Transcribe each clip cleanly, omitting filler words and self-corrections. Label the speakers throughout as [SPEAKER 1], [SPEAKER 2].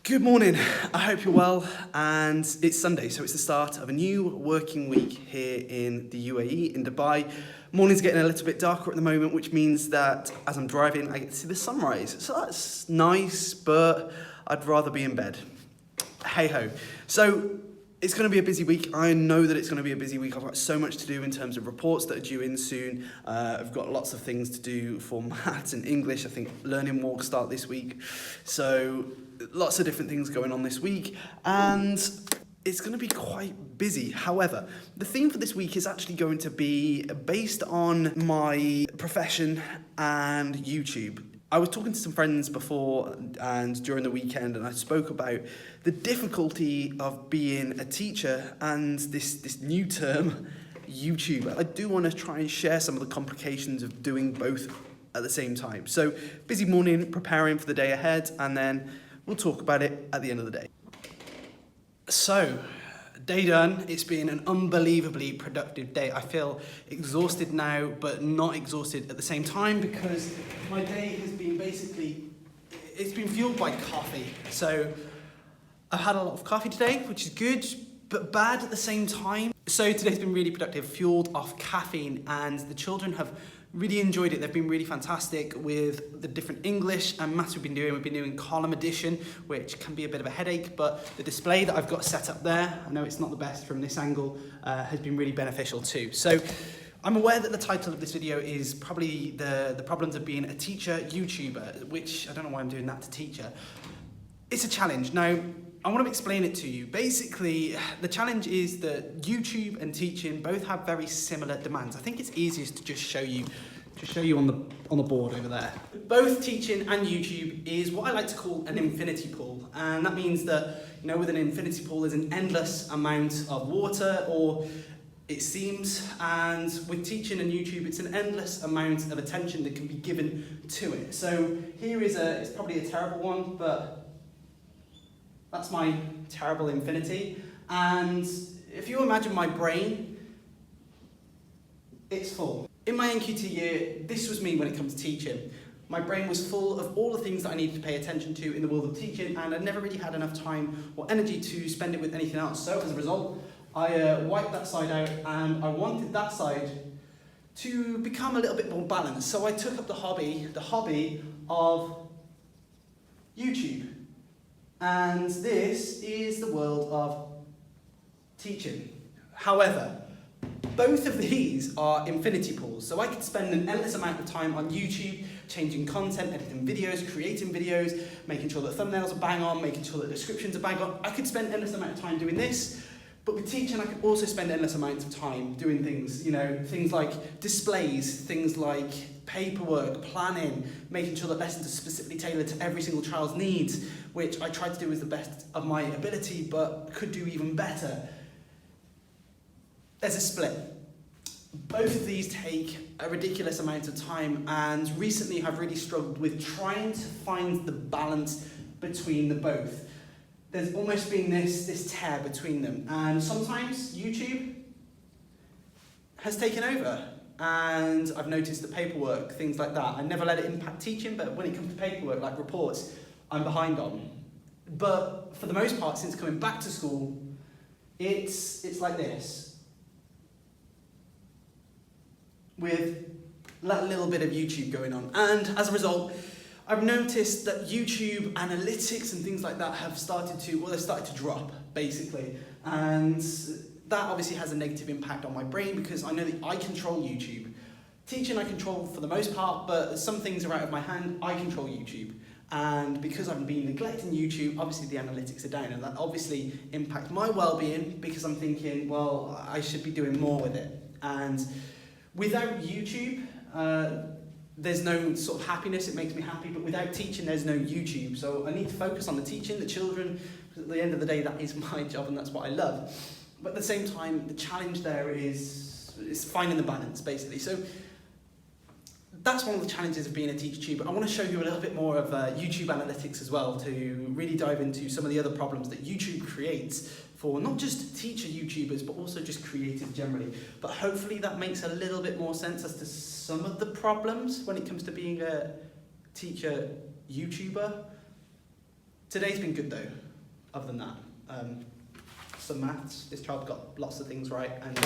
[SPEAKER 1] Good morning, I hope you're well, and it's Sunday, so it's the start of a new working week here in the UAE, in Dubai. Morning's getting a little bit darker at the moment, which means that as I'm driving, I get to see the sunrise. So that's nice, but I'd rather be in bed. Hey ho. So it's going to be a busy week. I know that it's going to be a busy week. I've got so much to do in terms of reports that are due in soon. I've got lots of things to do for maths and English. I think learning walks start this week. So lots of different things going on this week. And it's going to be quite busy. However, the theme for this week is actually going to be based on my profession and YouTube. I was talking to some friends before and during the weekend, and I spoke about the difficulty of being a teacher and this new term, YouTuber. I do want to try and share some of the complications of doing both at the same time. So busy morning preparing for the day ahead, and then we'll talk about it at the end of the day. So, day done. It's been an unbelievably productive day. I feel exhausted now, but not exhausted at the same time because my day has been it's been fueled by coffee. So I've had a lot of coffee today, which is good, but bad at the same time. So today's been really productive, fueled off caffeine, and the children have really enjoyed it. They've been really fantastic with the different English and maths we've been doing. We've been doing column addition, which can be a bit of a headache, but the display that I've got set up there, I know it's not the best from this angle, has been really beneficial too. So I'm aware that the title of this video is probably the problems of being a teacher YouTuber, which I don't know why I'm doing that to teacher. It's a challenge. Now, I want to explain it to you. Basically, the challenge is that YouTube and teaching both have very similar demands. I think it's easiest to just show you on the board over there. Both teaching and YouTube is what I like to call an infinity pool, and that means that with an infinity pool there's an endless amount of water, or it seems, and with teaching and YouTube it's an endless amount of attention that can be given to it. So here it's probably a terrible one, but that's my terrible infinity. And if you imagine my brain, it's full. In my NQT year, this was me when it comes to teaching. My brain was full of all the things that I needed to pay attention to in the world of teaching, and I never really had enough time or energy to spend it with anything else. So as a result, I wiped that side out, and I wanted that side to become a little bit more balanced. So I took up the hobby of YouTube. And this is the world of teaching. However, both of these are infinity pools. So I could spend an endless amount of time on YouTube, changing content, editing videos, creating videos, making sure that thumbnails are bang on, making sure that descriptions are bang on. I could spend an endless amount of time doing this. But with teaching, I could also spend endless amounts of time doing things, things like displays, things like paperwork, planning, making sure that lessons are specifically tailored to every single child's needs, which I try to do as the best of my ability, but could do even better. There's a split. Both of these take a ridiculous amount of time, and recently I've really struggled with trying to find the balance between the both. There's almost been this tear between them, and sometimes YouTube has taken over, and I've noticed the paperwork, things like that. I never let it impact teaching, but when it comes to paperwork, like reports, I'm behind on. But for the most part, since coming back to school, it's like this, with that little bit of YouTube going on, and as a result, I've noticed that YouTube analytics and things like that have started to drop, basically. And that obviously has a negative impact on my brain because I know that I control YouTube. Teaching I control for the most part, but some things are out of my hand. I control YouTube. And because I've been neglecting YouTube, obviously the analytics are down, and that obviously impacts my well-being because I'm thinking, well, I should be doing more with it. And without YouTube, there's no sort of happiness. It makes me happy, but without teaching there's no YouTube. So I need to focus on the teaching, the children, because at the end of the day that is my job and that's what I love. But at the same time, the challenge there is finding the balance, basically. So that's one of the challenges of being a teacher, but I want to show you a little bit more of YouTube analytics as well, to really dive into some of the other problems that YouTube creates for not just teacher YouTubers, but also just creators generally. But hopefully that makes a little bit more sense as to some of the problems when it comes to being a teacher YouTuber. Today's been good though, other than that. Some maths, this child got lots of things right, and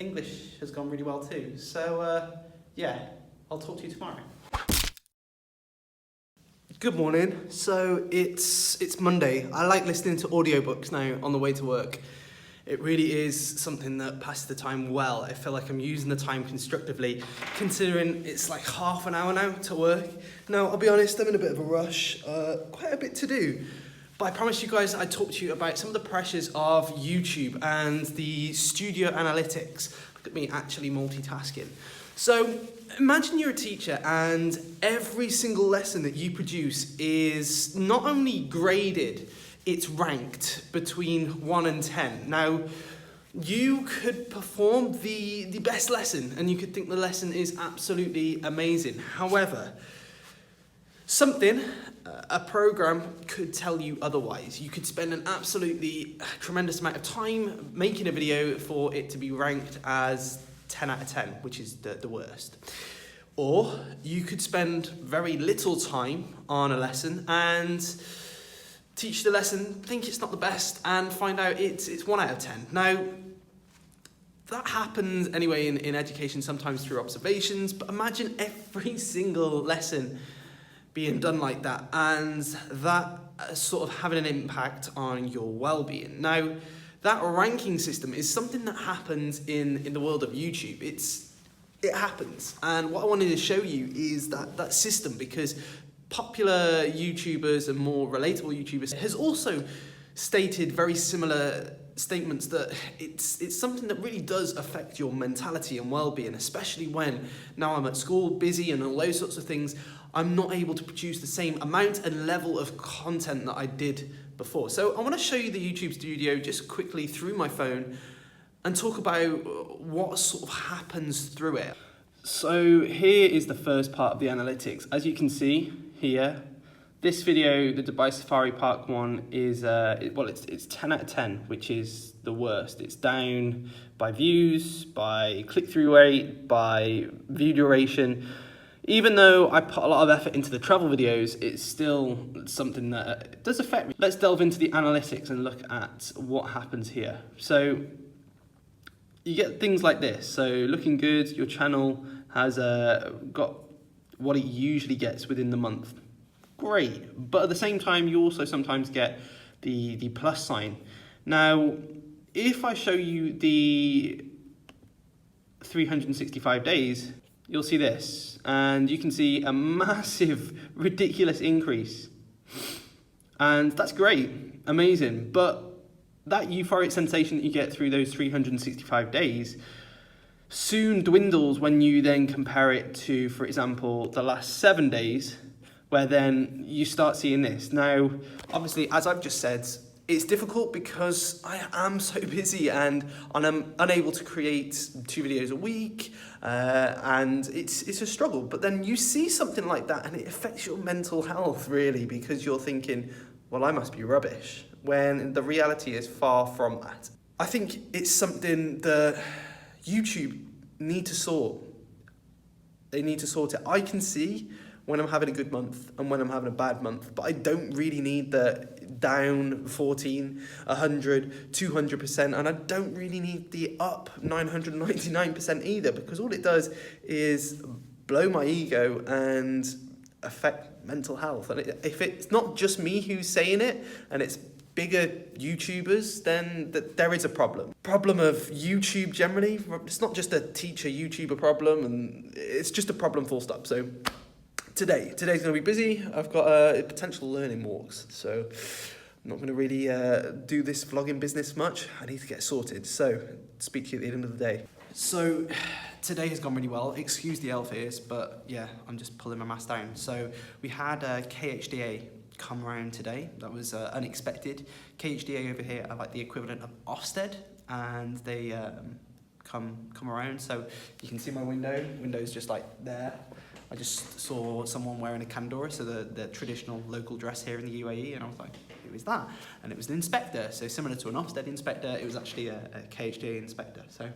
[SPEAKER 1] English has gone really well too. So yeah, I'll talk to you tomorrow. Good morning. So it's Monday. I like listening to audiobooks now on the way to work. It really is something that passes the time well. I feel like I'm using the time constructively, considering it's like half an hour now to work. Now, I'll be honest, I'm in a bit of a rush, quite a bit to do. But I promised you guys I'd talk to you about some of the pressures of YouTube and the studio analytics. Look at me actually multitasking. So imagine you're a teacher and every single lesson that you produce is not only graded, it's ranked between 1 and 10. Now, you could perform the best lesson and you could think the lesson is absolutely amazing. However, a program could tell you otherwise. You could spend an absolutely tremendous amount of time making a video for it to be ranked as 10 out of 10, which is the worst. Or you could spend very little time on a lesson and teach the lesson, think it's not the best, and find out it's 1 out of 10. Now, that happens anyway in education, sometimes through observations, but imagine every single lesson being done like that, and that sort of having an impact on your well-being. Now, that ranking system is something that happens in the world of YouTube. It happens, and what I wanted to show you is that system, because popular YouTubers and more relatable YouTubers has also stated very similar statements that it's something that really does affect your mentality and well-being, especially when now I'm at school, busy and all those sorts of things, I'm not able to produce the same amount and level of content that I did before. So I want to show you the YouTube studio just quickly through my phone and talk about what sort of happens through it. So here is the first part of the analytics. As you can see here, this video, the Dubai Safari Park one, is it's 10 out of 10, which is the worst. It's down by views, by click-through rate, by view duration. Even though I put a lot of effort into the travel videos, it's still something that does affect me. Let's delve into the analytics and look at what happens here. So you get things like this. So looking good, your channel has got what it usually gets within the month. Great, but at the same time, you also sometimes get the plus sign. Now, if I show you the 365 days, you'll see this, and you can see a massive, ridiculous increase. And that's great, amazing, but that euphoric sensation that you get through those 365 days soon dwindles when you then compare it to, for example, the last 7 days, where then you start seeing this. Now, obviously, as I've just said, it's difficult because I am so busy and I'm unable to create 2 videos a week, and it's a struggle. But then you see something like that and it affects your mental health, really, because you're thinking, well, I must be rubbish, when the reality is far from that. I think it's something that YouTube need to sort. They need to sort it. I can see when I'm having a good month and when I'm having a bad month, but I don't really need the down 14, 100, 200%, and I don't really need the up 999% either, because all it does is blow my ego and affect mental health. And if it's not just me who's saying it, and it's bigger YouTubers, then there is a problem. Problem of YouTube generally. It's not just a teacher YouTuber problem, and it's just a problem full stop. So today's going to be busy. I've got potential learning walks, so I'm not going to really do this vlogging business much. I need to get sorted. So speak to you at the end of the day. So today has gone really well. Excuse the elf ears, but yeah, I'm just pulling my mask down. So we had KHDA come around today. That was unexpected. KHDA over here are like the equivalent of Ofsted, and they come around. So you can see my window's just like there. I just saw someone wearing a kandora, so the traditional local dress here in the UAE, and I was like, who is that? And it was an inspector, so similar to an Ofsted inspector, it was actually a KHDA inspector. So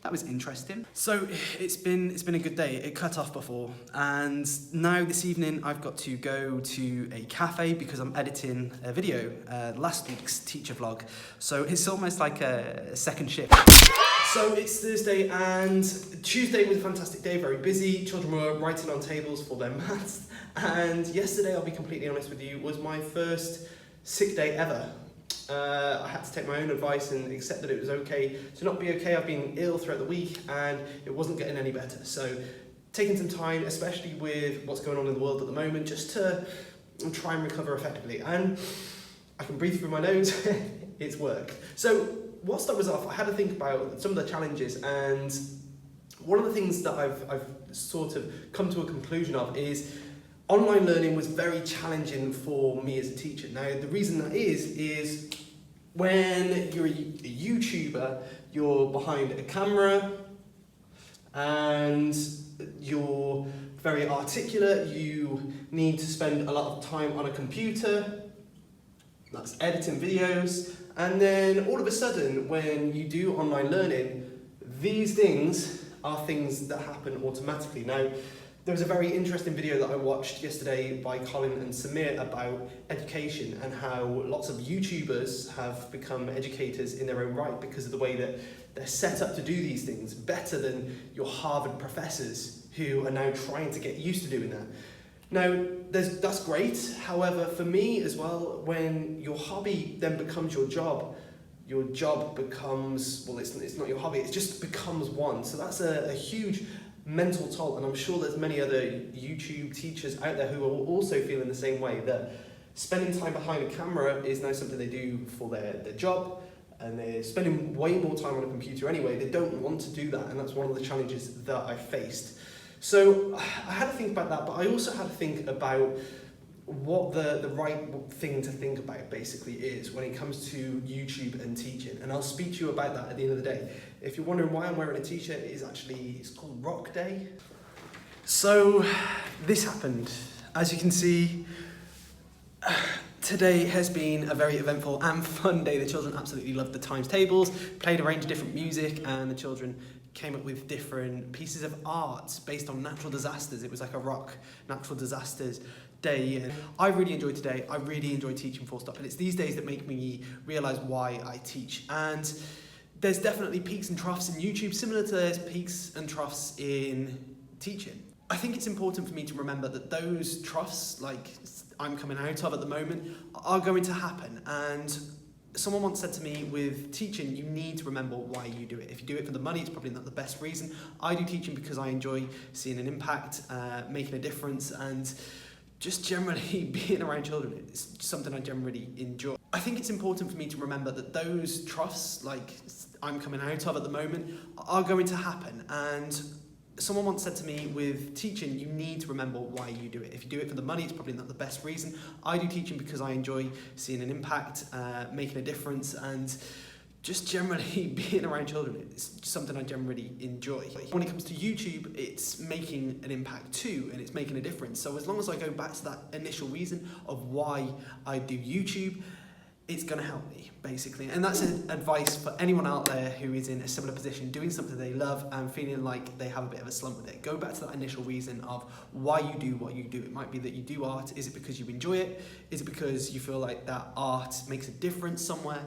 [SPEAKER 1] that was interesting. So it's been a good day. It cut off before, and now this evening I've got to go to a cafe because I'm editing a video, last week's teacher vlog. So it's almost like a second shift. So it's Thursday, and Tuesday was a fantastic day, very busy. Children were writing on tables for their maths. And yesterday, I'll be completely honest with you, was my first sick day ever. I had to take my own advice and accept that it was okay to not be okay. I've been ill throughout the week and it wasn't getting any better. So taking some time, especially with what's going on in the world at the moment, just to try and recover effectively. And I can breathe through my nose. It's worked. So whilst I was off, I had to think about some of the challenges, and one of the things that I've sort of come to a conclusion of is online learning was very challenging for me as a teacher. Now, the reason that is when you're a YouTuber, you're behind a camera and you're very articulate, you need to spend a lot of time on a computer, that's editing videos, and then all of a sudden, when you do online learning, these things are things that happen automatically. Now, there was a very interesting video that I watched yesterday by Colin and Samir about education and how lots of YouTubers have become educators in their own right because of the way that they're set up to do these things better than your Harvard professors who are now trying to get used to doing that. Now, that's great. However, for me as well, when your hobby then becomes your job becomes, well, it's not your hobby, it just becomes one. So that's a huge mental toll, and I'm sure there's many other YouTube teachers out there who are also feeling the same way, that spending time behind a camera is now something they do for their job, and they're spending way more time on a computer anyway. They don't want to do that, and that's one of the challenges that I faced. So I had to think about that, but I also had to think about what the right thing to think about basically is when it comes to YouTube and teaching. And I'll speak to you about that at the end of the day. If you're wondering why I'm wearing a t-shirt, it's called Rock Day. So this happened. As you can see, today has been a very eventful and fun day. The children absolutely loved the times tables, played a range of different music, and the children came up with different pieces of art based on natural disasters. It was like a rock natural disasters day. And I really enjoyed today. I really enjoyed teaching, full stop. And it's these days that make me realise why I teach. And there's definitely peaks and troughs in YouTube, similar to there's peaks and troughs in teaching. I think it's important for me to remember that those troughs, like I'm coming out of at the moment, are going to happen. And someone once said to me, with teaching, you need to remember why you do it. If you do it for the money, it's probably not the best reason. I do teaching because I enjoy seeing an impact, making a difference, and just generally being around children. It's something I generally enjoy. I think it's important for me to remember that those troughs, like I'm coming out of at the moment, are going to happen. And someone once said to me, with teaching, you need to remember why you do it. If you do it for the money, it's probably not the best reason. I do teaching because I enjoy seeing an impact, making a difference, and just generally being around children. It's something I generally enjoy. When it comes to YouTube, it's making an impact too, and it's making a difference. So as long as I go back to that initial reason of why I do YouTube, it's going to help me, basically. And that's advice for anyone out there who is in a similar position, doing something they love and feeling like they have a bit of a slump with it. Go back to that initial reason of why you do what you do. It might be that you do art. Is it because you enjoy it? Is it because you feel like that art makes a difference somewhere?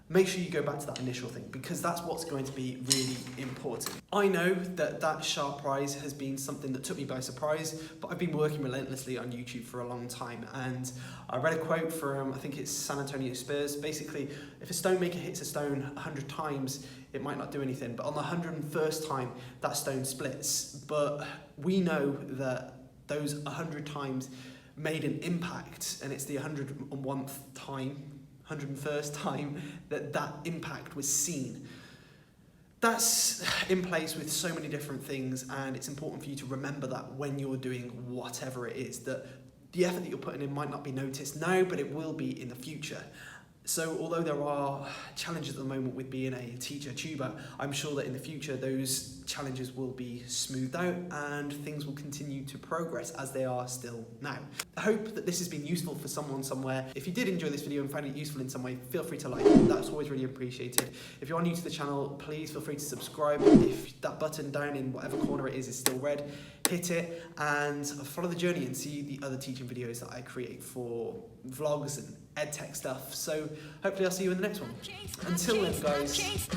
[SPEAKER 1] Make sure you go back to that initial thing, because that's what's going to be really important. I know that sharp prize has been something that took me by surprise, but I've been working relentlessly on YouTube for a long time, and I read a quote from, I think it's San Antonio Spurs. Basically, if a stone maker hits a stone 100 times, it might not do anything, but on the 101st time, that stone splits. But we know that those 100 times made an impact, and it's the 101st time that impact was seen. That's in place with so many different things, and it's important for you to remember that when you're doing whatever it is, that the effort that you're putting in might not be noticed now, but it will be in the future. So although there are challenges at the moment with being a teacher tuber, I'm sure that in the future those challenges will be smoothed out and things will continue to progress as they are still now. I hope that this has been useful for someone somewhere. If you did enjoy this video and found it useful in some way, feel free to like it. That's always really appreciated. If you are new to the channel, please feel free to subscribe. If that button down in whatever corner it is still red, hit it and follow the journey and see the other teaching videos that I create for vlogs and edtech stuff. So hopefully I'll see you in the next one. Until then, guys.